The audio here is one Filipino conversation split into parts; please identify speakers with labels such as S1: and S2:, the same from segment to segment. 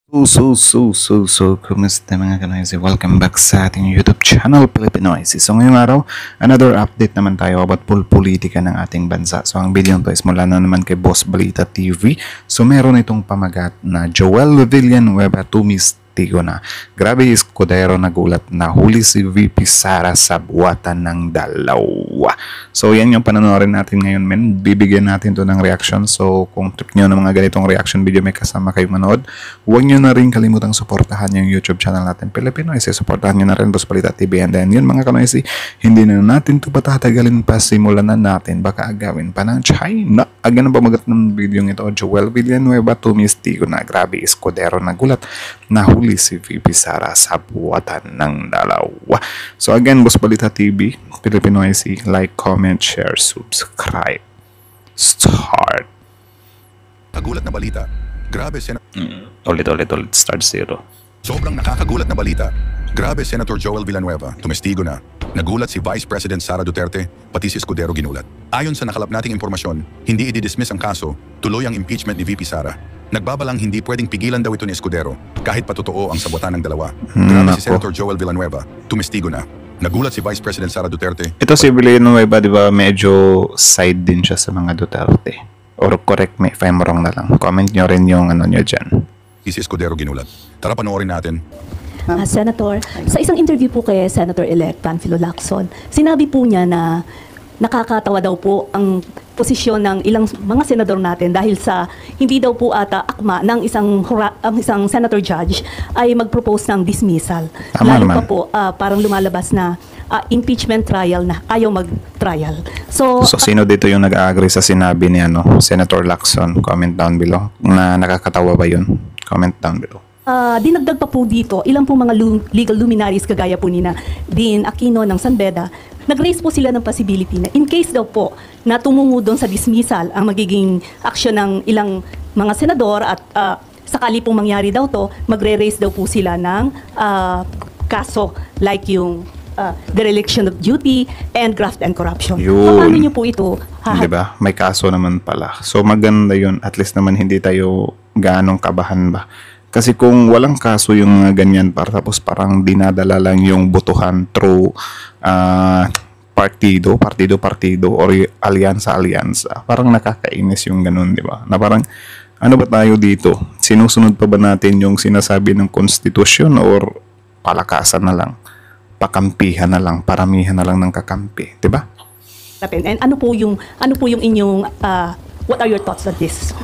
S1: Kumusta mga kanoisy? Welcome back sa ating YouTube channel, Pilipinoisy. So ngayong araw, another update naman tayo about politika ng ating bansa. So ang video nito is mula na naman kay Boss Balita TV. So meron itong pamagat na Joel Villanueva tumistigo na. Grabe, Escudero nagulat na huli si VP Sara sa buwatan ng dalawa. So yan yung panonoorin natin ngayon, men. Bibigyan natin to ng reaction. So kung trip nyo ng mga ganitong reaction video, may kasama kayo manood, huwag nyo na rin kalimutang suportahan yung YouTube channel natin, Pilipinoisy. Suportahan nyo na rin Boss Balita TV. And then yun mga kanoisy, hindi na natin ito patatagalin pa, simulan na natin. Baka agawin pa ng China. Agad ang pamagat ng video ito, Joel Villanueva tumistigo na. Grabe, Escudero nagulat na huli si VP Sara sa buwatan ng dalawa. So again, Boss Balita TV, Pilipinoisy, like, comment, share, subscribe. Start.
S2: Kagulat na balita. Grabe,
S1: Ulit, start zero.
S2: Sobrang nakakagulat na balita. Grabe, Senator Joel Villanueva, tumestigo na. Nagulat si Vice President Sara Duterte, pati si Escudero ginulat. Ayon sa nakalap nating impormasyon, hindi i-dismiss ang kaso, tuloy ang impeachment ni VP Sara. Nagbabalang hindi pwedeng pigilan daw ito ni Escudero, kahit patotoo ang sabuatan ng dalawa. Grabe si Senator Joel Villanueva, tumestigo na. Nagulat si Vice President Sara Duterte.
S1: Ito si Villanueva, di ba, medyo side din siya sa mga Duterte. Or correct me if I'm wrong na lang. Comment nyo rin yung ano nyo dyan.
S2: Si Escudero ginulat. Tara panoorin natin.
S3: Senator, sa isang interview po kay Senator-elect Panfilo Lacson, sinabi po niya na nakakatawa daw po ang posisyon ng ilang mga senador natin dahil sa hindi daw po ata akma ng isang senator judge ay mag-propose ng dismissal.
S1: Tama
S3: Lalo
S1: naman.
S3: pa po parang lumalabas na impeachment trial na ayaw mag-trial. So
S1: Sino dito yung nag-agree sa sinabi ni Senator Lacson? Comment down below. Na nakakatawa ba yun? Comment down below.
S3: dinagdag pa po dito, ilang po mga legal luminaries kagaya po ni na Dean Aquino ng San Beda, nag-raise po sila ng possibility na in case daw po na tumungo doon sa dismissal ang magiging aksyon ng ilang mga senador at sakali pong mangyari daw to, magre-raise daw po sila ng kaso like yung dereliction of duty and graft and corruption.
S1: Yun.
S3: Paano nyo po ito?
S1: Diba? May kaso naman pala. So maganda yun. At least naman hindi tayo ganong kabahan ba. Kasi kung walang kaso yung mga ganyan tapos parang dinadala lang yung botohan through partido or alyansa, parang nakakainis yung ganun, di ba? Na parang, ano ba tayo dito? Sinusunod pa ba natin yung sinasabi ng konstitusyon or palakasan na lang? Pakampihan na lang, paramihan na lang ng kakampi, di ba?
S3: And ano po yung inyong what are your thoughts on this?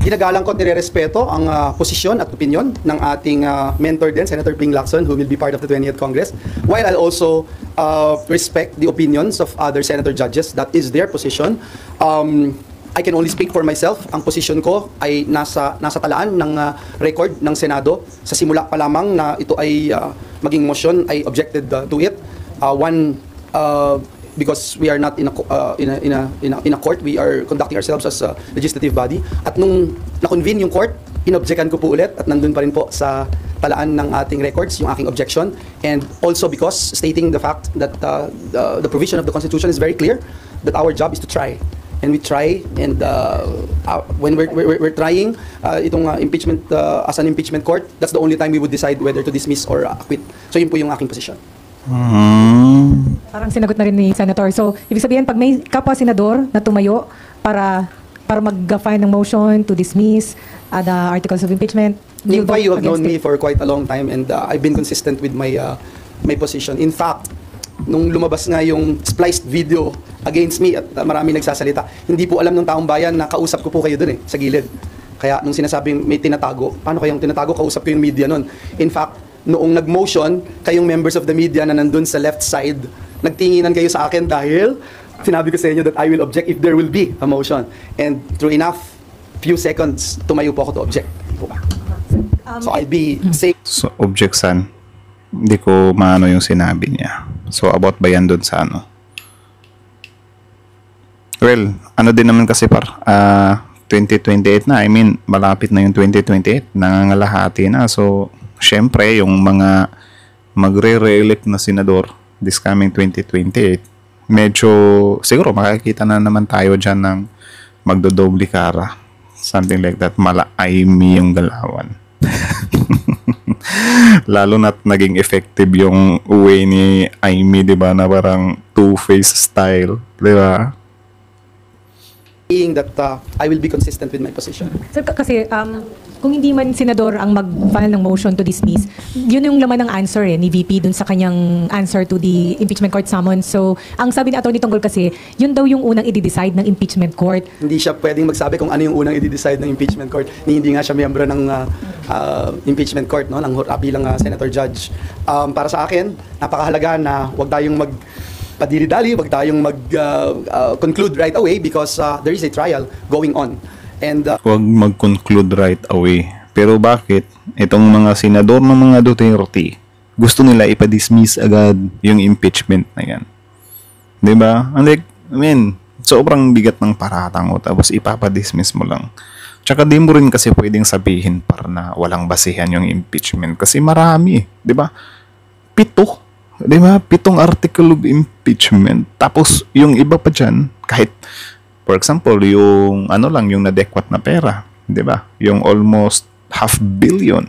S4: Ginagalang ko at nirerespeto ang posisyon at opinion ng ating mentor din, Senator Ping Lacson, who will be part of the 20th Congress. While I'll also respect the opinions of other senator judges, that is their position. I can only speak for myself. Ang position ko ay nasa talaan ng record ng Senado. Sa simula pa lamang na ito ay maging motion, I objected to it. Because we are not in a court, we are conducting ourselves as a legislative body. At nung na-convene yung court, inobjectan ko po ulit at nandun pa rin po sa talaan ng ating records yung aking objection. And also because stating the fact that the provision of the Constitution is very clear that our job is to try. And we try, and when we're trying itong impeachment as an impeachment court, that's the only time we would decide whether to dismiss or acquit. So yun po yung aking position.
S5: Parang sinagot na rin ni Senator. So, ibig sabihin, pag may kapwa-senador na tumayo para mag-file ng motion to dismiss the articles of impeachment,
S4: You have known me for quite a long time, and I've been consistent with my position. In fact, nung lumabas nga yung spliced video against me at marami nagsasalita, hindi po alam ng taong bayan na kausap ko po kayo dun sa gilid. Kaya nung sinasabing may tinatago, paano kayong tinatago? Kausap ko yung media nun. In fact, noong nag-motion, kayong members of the media na nandun sa left side, nagtinginan kayo sa akin dahil sinabi ko sa inyo that I will object if there will be a motion. And through enough few seconds, tumayo po ako to object. So I'll be safe.
S1: So, object san? Hindi ko maano yung sinabi niya. So, about ba yan dun sa ano? Well, ano din naman kasi 2028 na. I mean, malapit na yung 2028. Nangangalahati na. So, syempre, yung mga magre-re-elect na senador this coming 2028, medyo, siguro makikita na naman tayo dyan ng magdodobli kara. Something like that. Mala-aimi yung galawan. Lalo na't naging effective yung way ni Amy, di ba, na parang two-face style, di ba?
S4: Saying that I will be consistent with my position.
S5: Sir, kasi kung hindi man senador ang mag-file ng motion to dismiss, yun yung laman ng answer ni VP dun sa kanyang answer to the impeachment court summons. So, ang sabi ni Atty. Tunggol kasi, yun daw yung unang i-decide ng impeachment court.
S4: Hindi siya pwedeng magsabi kung ano yung unang i-decide ng impeachment court. Hindi nga siya miyembro ng impeachment court, no, ng bilang senator judge. Para sa akin, napakahalaga na wag tayong padili-dali, wag tayong conclude right away because there is a trial going on. And
S1: Huwag mag-conclude right away. Pero bakit itong mga senador ng mga Duterte gusto nila ipa-dismiss agad yung impeachment na yan? Diba? Like, I mean, sobrang bigat ng paratang mo tapos ipapa-dismiss mo lang. Tsaka di mo rin kasi pwedeng sabihin para na walang basihan yung impeachment kasi marami, di ba? 7, di ba? 7 article of impeachment. Tapos yung iba pa dyan, kahit for example, yung ano lang, yung nadekwat na pera, di ba? Yung almost 500 million.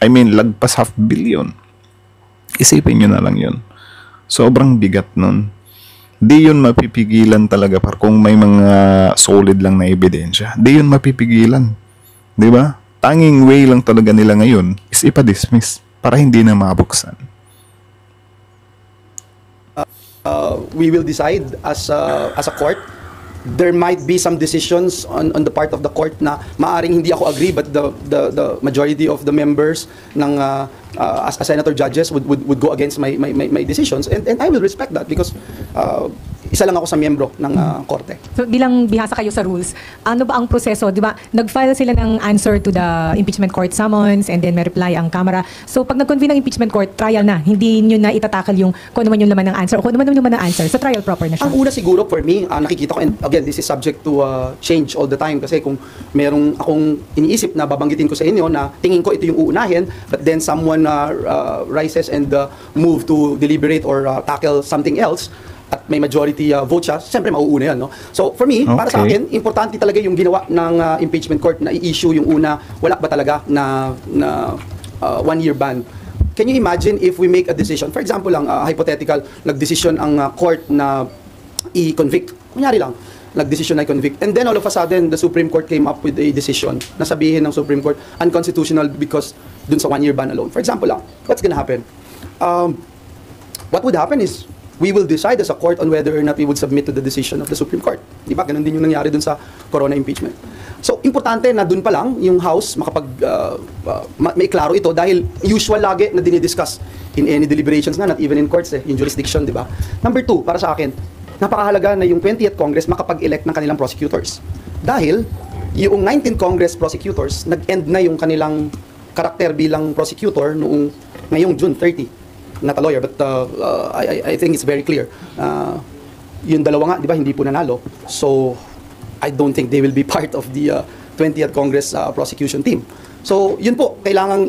S1: I mean, lagpas 500 million. Isipin nyo na lang yun. Sobrang bigat nun. Di yun mapipigilan talaga par kung may mga solid lang na ebidensya. Di yun mapipigilan. Di ba? Tanging way lang talaga nila ngayon is ipa-dismiss para hindi na mabuksan.
S4: we will decide as a court. There might be some decisions on the part of the court na maaring hindi ako agree, but the majority of the members ng as senator judges would go against my decisions, and I will respect that because isa lang ako sa miyembro ng korte.
S5: So bilang bihasa kayo sa rules, ano ba ang proseso? Di ba, nag-file sila ng answer to the impeachment court summons and then may reply ang Kamara. So pag nag-convene ng impeachment court, trial na. Hindi nyo na itatakal yung kung ano man yung laman ng answer o kung ano man yung laman ng answer. So trial proper na siya.
S4: Ang una siguro for me, nakikita ko, and again, this is subject to change all the time kasi kung merong akong iniisip na babanggitin ko sa inyo na tingin ko ito yung uunahin, but then someone rises and move to deliberate or tackle something else, at may majority vote siya, siyempre mauuna yan, no? So for me, para sa
S1: Okay.
S4: akin, importante talaga yung ginawa ng impeachment court na i-issue yung una, wala ba talaga na 1-year ban. Can you imagine if we make a decision, for example lang, hypothetical, nag-decision ang court na i-convict, kunyari lang, nag-decision na i-convict, and then all of a sudden, the Supreme Court came up with a decision na sabihin ng Supreme Court, unconstitutional because dun sa 1-year ban alone. For example lang, what's gonna happen? What would happen is, we will decide as a court on whether or not we would submit to the decision of the Supreme Court. Di ba? Ganun din yung nangyari dun sa corona impeachment. So, importante na dun pa lang yung House may klaro ito dahil usual lagi na dinidiscuss in any deliberations na, not even in courts yung jurisdiction, di ba? Number 2, para sa akin, napakahalaga na yung 20th Congress makapag-elect ng kanilang prosecutors. Dahil yung 19th Congress prosecutors, nag-end na yung kanilang karakter bilang prosecutor ngayong June 30. Not a lawyer, but I think it's very clear. Yung dalawa nga, di ba, hindi po nanalo. So, I don't think they will be part of the 20th Congress prosecution team. So, yun po, kailangang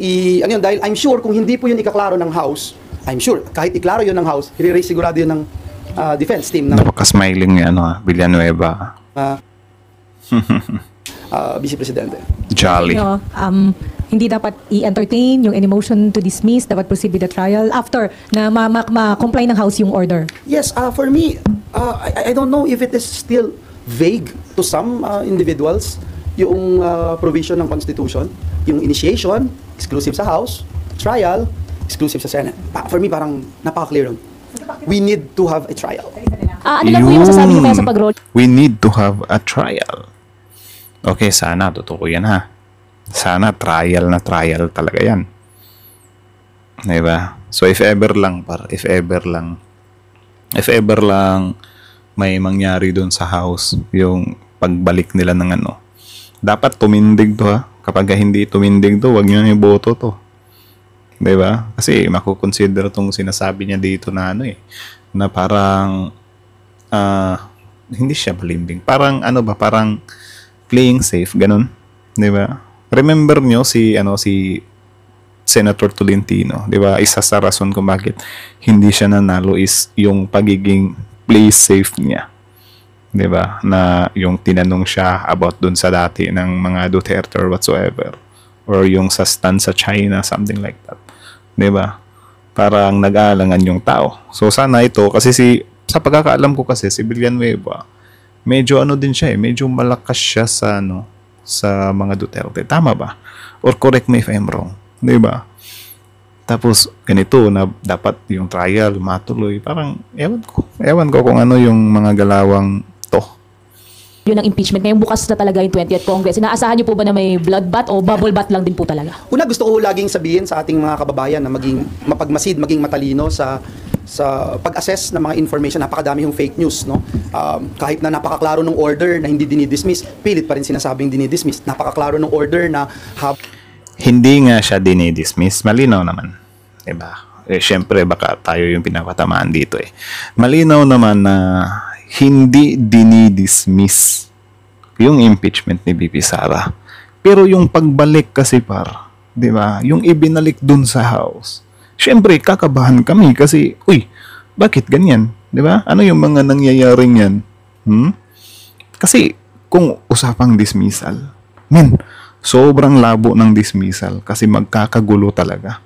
S4: dahil I'm sure kung hindi po yun ikaklaro ng House, I'm sure, kahit iklaro yun ng House, i-raise sigurado yun ng defense team ng
S1: Napaka-smiling ni Villanueva.
S4: Vice Presidente.
S1: Jolly.
S5: You know, hindi dapat i-entertain yung any motion to dismiss, dapat proceed with the trial after na ma-comply ng House yung order.
S4: Yes, for me, I don't know if it is still vague to some individuals, yung provision ng Constitution, yung initiation, exclusive sa House, trial, exclusive sa Senate. For me, parang napaka-clear. We need to have a trial.
S3: Ano lang po yung masasabi niyo kaya sa pag-roll?
S1: We need to have a trial. Okay, sana totoo yan ha. Sana trial na trial talaga yan. Diba? So if ever lang may mangyari doon sa House yung pagbalik nila ng dapat tumindig to ha. Kapag hindi tumindig to, wag nyo na iboto to. Diba? Kasi makukonsider tong sinasabi niya dito na na parang hindi siya balimbing. Parang parang playing safe, ganun. Diba? Remember nyo si Senator Tolentino, 'di ba? Isa sa rason kung bakit hindi siya nanalo is yung pagiging play safe niya. 'Di ba? Na yung tinanong siya about dun sa dati ng mga Duterte or whatsoever, or yung sa stand sa China, something like that. 'Di ba? Parang nag-aalangan yung tao. So sana ito, kasi sa pagkakaalam ko kasi si Villanueva, medyo ano din siya medyo malakas siya sa sa mga Duterte. Tama ba? Or correct me if I'm wrong. 'Di ba? Tapos ganito na dapat yung trial matuloy. Parang ewan ko kung ano yung mga galawang to.
S6: Yun ang impeachment. Ngayong bukas na talaga yung 20th Congress. Inaasahan niyo po ba na may bloodbath o bubble bath lang din po talaga?
S4: Una, gusto ko laging sabihin sa ating mga kababayan na maging mapagmasid, maging matalino sa pag-assess ng mga information. Napakadami yung fake news, no? Kahit na napakaklaro ng order na hindi dinidismiss, pilit pa rin sinasabing dinidismiss. Napakaklaro ng order na
S1: Hindi nga siya dinidismiss. Malinaw naman. Diba? Siyempre, baka tayo yung pinapatamaan dito Malinaw naman na hindi dinidismiss yung impeachment ni VP Sara. Pero yung pagbalik kasi di ba? Yung ibinalik dun sa House. Siyempre, kakabahan kami kasi, bakit ganyan? Di ba? Ano yung mga nangyayaring yan? Kasi, kung usapang dismissal, sobrang labo ng dismissal kasi magkakagulo talaga.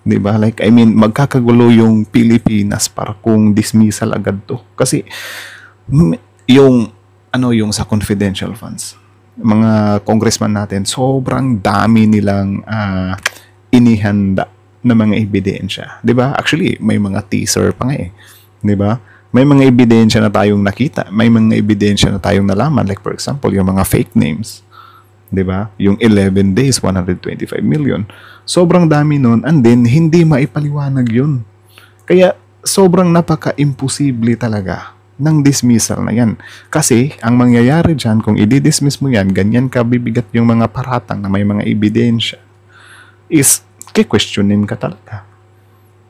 S1: Di ba? Magkakagulo yung Pilipinas para kung dismissal agad to. Kasi, yung sa confidential funds, mga congressman natin, sobrang dami nilang inihanda na mga ebidensya. 'Di ba? Actually, may mga teaser pa nga 'Di ba? May mga ebidensya na tayong nakita, may mga ebidensya na tayong nalaman, like for example, yung mga fake names. 'Di ba? Yung 11 days, 125 million. Sobrang dami nun, and then hindi maipaliwanag 'yun. Kaya sobrang napaka-imposible talaga ng dismissal na yan. Kasi, ang mangyayari dyan, kung i-dismiss mo yan, ganyan ka bibigat yung mga paratang na may mga ebidensya, is, kikwestiyonin ka talaga.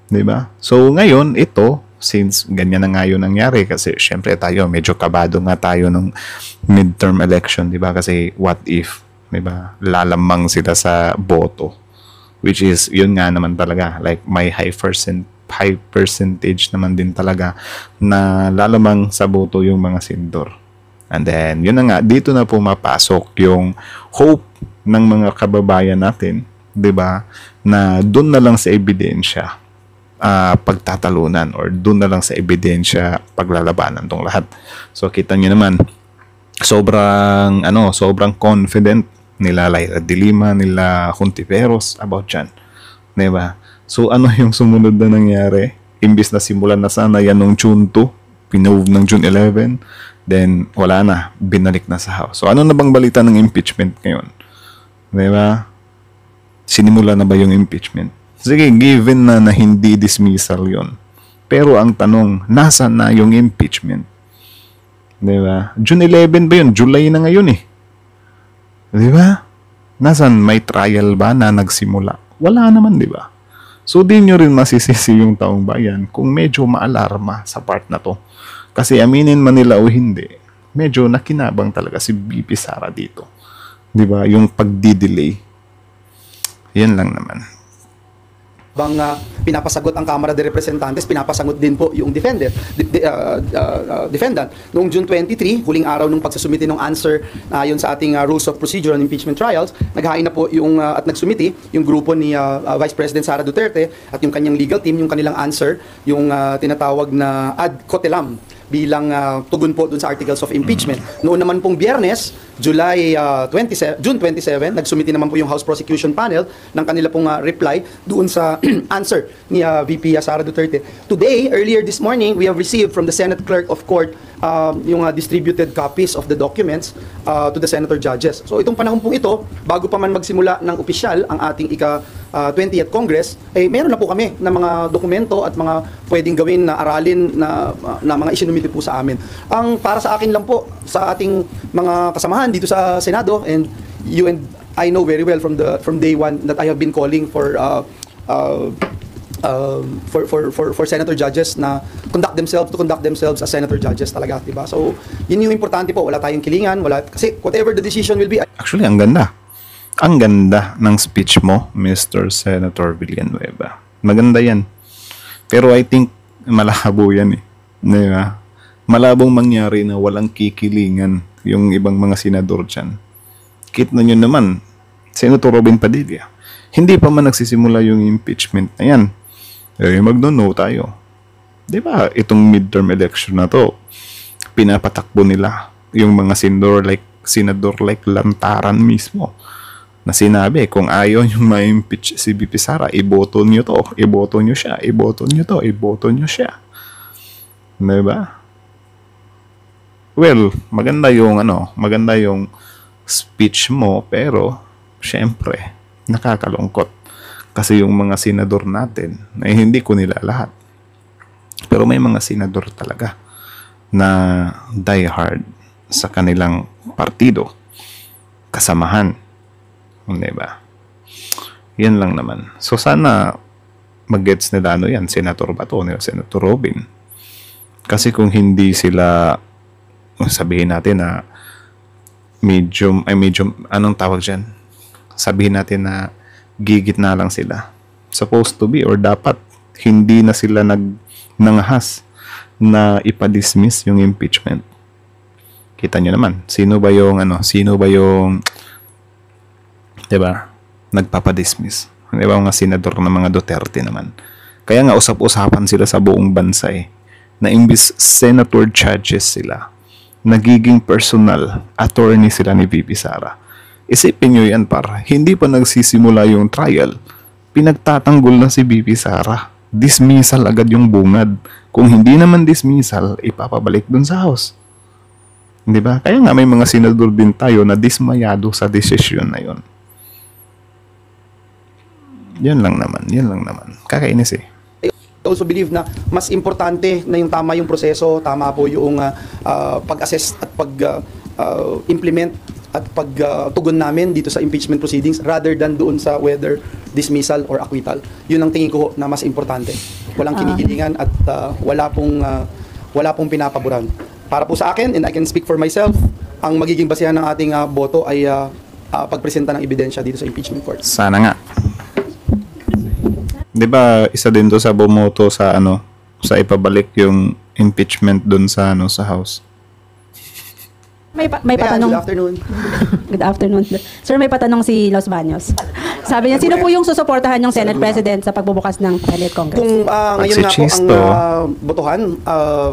S1: Diba? So, ngayon, ito, since ganyan na nga yun nangyari, kasi syempre tayo, medyo kabado nga tayo nung midterm election, diba? Kasi, what if, diba, lalamang sila sa boto? Which is, yun nga naman talaga, like, may high percentage naman din talaga na lalamang sa boto yung mga senador. And then, yun na nga, dito na pumapasok yung hope ng mga kababayan natin, 'di ba? Na doon na lang sa ebidensya pagtatalunan, or doon na lang sa ebidensya paglalabanan tong lahat. So, kita niyo naman, sobrang confident nila Lyra de Lima, nila Hontiveros about dyan. 'Di ba? So, ano yung sumunod na nangyari? Imbis na simulan na sana yan nung June 2, pinove ng June 11, then wala na, binalik na sa House. So, ano na bang balita ng impeachment ngayon? Diba? Sinimula na ba yung impeachment? Sige, given na hindi dismissal yon. Pero ang tanong, nasa na yung impeachment? Diba? June 11 ba yun? July na ngayon Diba? Nasaan? May trial ba na nagsimula? Wala naman, diba? So, di nyo rin masisisi yung taong bayan kung medyo maalarma sa part na to. Kasi aminin man nila o hindi, medyo nakinabang talaga si VP Sara dito. Diba? Yung pagdi-delay. Yan lang naman.
S4: Pinapasagot ang Kamara de Representantes, pinapasagot din po yung defendant. Noong June 23, huling araw ng pagsasumiti ng answer ayon sa ating Rules of Procedure on Impeachment Trials, naghain na po at nagsumiti yung grupo ni Vice President Sara Duterte at yung kanyang legal team, yung kanilang answer, yung tinatawag na ad cotelam bilang tugon po dun sa articles of impeachment. Noon naman pong Biyernes, June 27, nagsumiti naman po yung House Prosecution Panel ng kanila pong reply doon sa answer ni VP Sara Duterte. Today, earlier this morning, we have received from the Senate Clerk of Court yung distributed copies of the documents to the senator judges. So itong panahon pong ito, bago pa man magsimula ng opisyal ang ating ika-20th Congress, meron na po kami na mga dokumento at mga pwedeng gawin na aralin na mga isinumiti po sa amin. Ang para sa akin lang po, sa ating mga kasamahan dito sa Senado, and you and I know very well from day one that I have been calling for senator judges na conduct themselves as senator judges talaga, diba? So, yun yung importante po. Wala tayong kilingan, kasi whatever the decision will be.
S1: Actually, ang ganda. Ang ganda ng speech mo, Mr. Senator Villanueva. Maganda yan. Pero I think, malabo yan Diba? Malabong mangyari na walang kikilingan yung ibang mga senador dyan. Kita nyo naman, Senator Robin Padilla, Hindi pa man nagsisimula yung impeachment na yan. Magno-no tayo. Di ba? Itong midterm election na to, pinapatakbo nila yung mga senador like Lantaran mismo na sinabi kung ayaw yung ma-impeach si VP Sara, iboto nyo to, iboto nyo siya, iboto nyo to, iboto nyo siya. Di ba? Well, maganda yung speech mo, pero syempre nakakalungkot kasi yung mga senador natin ay hindi ko nila lahat. Pero may mga senador talaga na die hard sa kanilang partido, kasamahan. Hindi ba? Yan lang naman. So sana mag-gets nila yan, Senator Bato, Senator Robin. Kasi kung hindi sila, sabihin natin na medium, anong tawag dyan? Sabihin natin na gigit na lang sila. Supposed to be or dapat hindi na sila nangahas na ipa-dismiss yung impeachment. Kita nyo naman, sino ba yung 'di ba? Nagpapa-dismiss. 'Di ba mga senador ng mga Duterte naman. Kaya nga usap-usapan sila sa buong bansa na imbis senator judges sila, nagiging personal attorney sila ni VP Sara. Isipin nyo yan hindi pa nagsisimula yung trial, pinagtatanggol na si VP Sara. Dismissal agad yung bungad. Kung hindi naman dismissal, ipapabalik dun sa House. Di ba? Kaya nga may mga senador din tayo na dismayado sa desisyon na yun. Yan lang naman. Kakainis
S4: I also believe na mas importante na yung tama yung proseso, tama po yung pag-assess at pag-implement at pagtugon namin dito sa impeachment proceedings rather than doon sa whether dismissal or acquittal. Yun ang tingin ko na mas importante. Walang kinikilingan at wala pong pinapaboran. Para po sa akin, and I can speak for myself, ang magiging basihan ng ating boto ay pagpresenta ng ebidensya dito sa impeachment court.
S1: Sana nga. 'Di ba isa din to sa bumoto sa sa ipabalik yung impeachment doon sa sa House.
S7: May
S4: Kaya,
S7: patanong.
S4: good afternoon.
S7: Good afternoon. Sir, may patanong si Los Baños. Sabi niya, sino po yung susuportahan yung Senate President sa pagbubukas ng Senate Congress?
S4: Kung ngayon nga po ang botohan,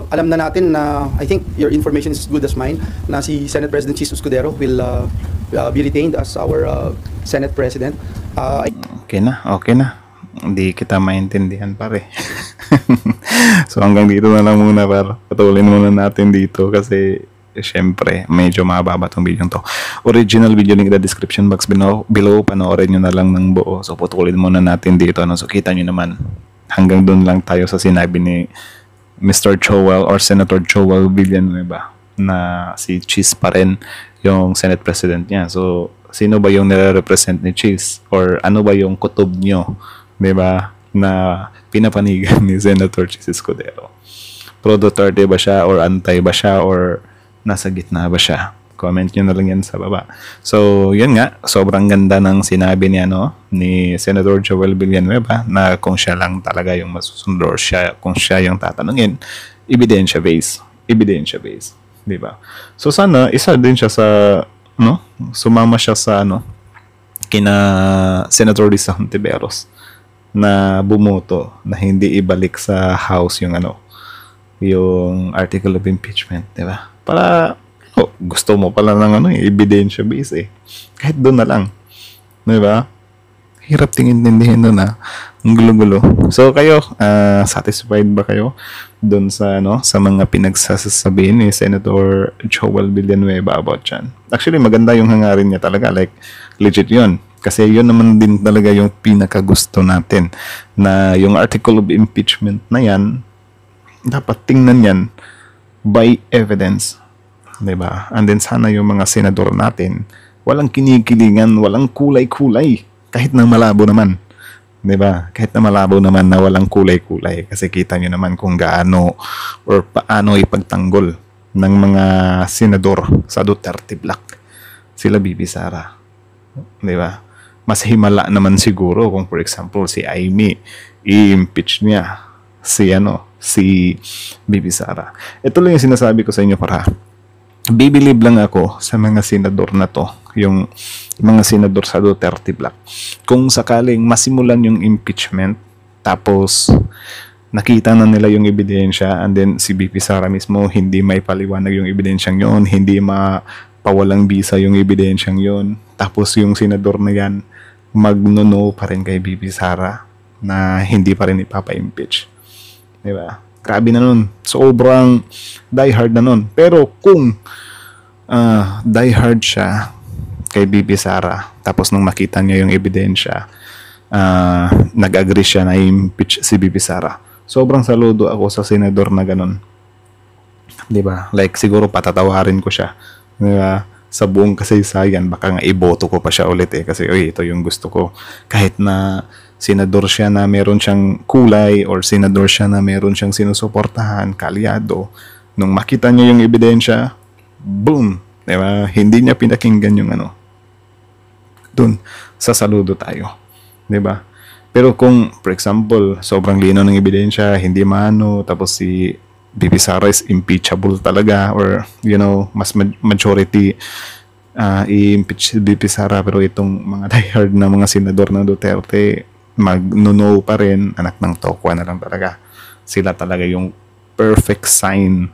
S4: alam na natin na I think your information is as good as mine na si Senate President Chis Escudero will be retained as our Senate President.
S1: Okay na. Hindi kita maintindihan pare. So hanggang dito na lang muna patuloy muna natin dito kasi syempre medyo mababa tong video to. Original video link in the description box below. Panoorin nyo na lang ng buo. So putulin muna natin dito. So kita nyo naman hanggang doon lang tayo sa sinabi ni Mr. Joel or Senator Joel Villanueva na si Chis pa rin yung Senate President niya. So sino ba yung nire-represent ni Chis? Or ano ba yung kutob nyo? Diba? Na pinapanigan ni Senator Chis Escudero. Pro Duterte ba siya or anti ba siya or nasa gitna ba siya? Comment nyo na lang yan sa baba. So, yun nga. Sobrang ganda ng sinabi niya ni Senator Joel Villanueva na kung siya lang talaga yung masusunod or kung siya yung tatanungin, ebidensya based. Diba? So, sana isa din siya sa sumama siya sa kina Senator Risa Hontiveros na bumoto na hindi ibalik sa House yung yung article of impeachment, di ba? Para gusto mo pala ng ebidensya base kahit doon na lang, di ba? Hirap tingin-tindihin doon ang gulo-gulo. So kayo, satisfied ba kayo doon sa sa mga pinagsasabihin ni Senator Joel Villanueva about yan? Actually maganda yung hangarin niya talaga, like legit yun. Kasi yun naman din talaga yung pinakagusto natin na yung article of impeachment na yan dapat tingnan yan by evidence, diba? And then sana yung mga senador natin walang kinikilingan, walang kulay-kulay kahit na malabo naman, diba? Kahit na malabo naman na walang kulay-kulay kasi kita nyo naman kung gaano or paano ipagtanggol ng mga senador sa Duterte Black sila VP Sara, diba? Mas himala naman siguro kung for example si Amy i-impeach niya si VP Sara. Ito lang yung sinasabi ko sa inyo para bibilib lang ako sa mga senador na to, yung mga senador sa Duterte Block. Kung sakaling masimulan yung impeachment, tapos nakita na nila yung ebidensya, and then si BP Sara mismo hindi may paliwanag yung ebidensyang yon, hindi mapawalang bisa yung ebidensyang yon, tapos yung senador na yan magno-no pa rin kay BP Sara na hindi pa rin ipapa-impeach. Diba? Grabe na nun. Sobrang diehard na nun. Pero kung diehard siya kay BP Sara, tapos nung makita niya yung ebidensya, nag-agree siya na impeach si BP Sara. Sobrang saludo ako sa senador na ganun. Diba? Like, siguro patatawarin ko siya. Diba? Sa buong kasaysayan, baka nga iboto ko pa siya ulit kasi, ito yung gusto ko. Kahit na senador siya na meron siyang kulay or senador siya na meron siyang sinusuportahan, kalyado, nung makita niya yung ebidensya, boom! Diba? Hindi niya pinakinggan yung dun, sasaludo tayo. Diba? Pero kung, for example, sobrang lino ng ebidensya, hindi tapos si BP Sara is impeachable talaga, or, mas majority i-impeach si BP Sara, pero itong mga diehard na mga senador ng Duterte, mag-no pa rin, anak ng tokwa na lang talaga. Sila talaga yung perfect sign,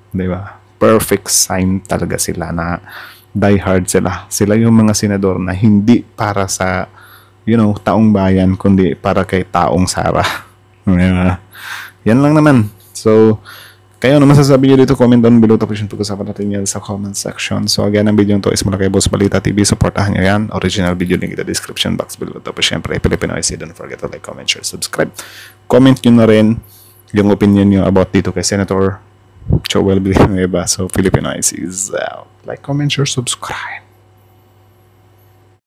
S1: di ba? Perfect sign talaga sila na diehard sila. Sila yung mga senador na hindi para sa, taong bayan, kundi para kay taong Sara. Diba? Yan lang naman. So, kayo, ano masasabi nyo dito? Comment down below. Tapos yung pag-usapan natin yan sa comment section. So again, ang video to is mula kay Boss Balita TV. Supportahan nyo yan. Original video link in the description box below. Tapos syempre, Filipino IC. Don't forget to like, comment, share, subscribe. Comment nyo na rin yung opinion nyo about dito kay Senator Joel Villanueva. So Filipino IC is out. Like, comment, share, subscribe.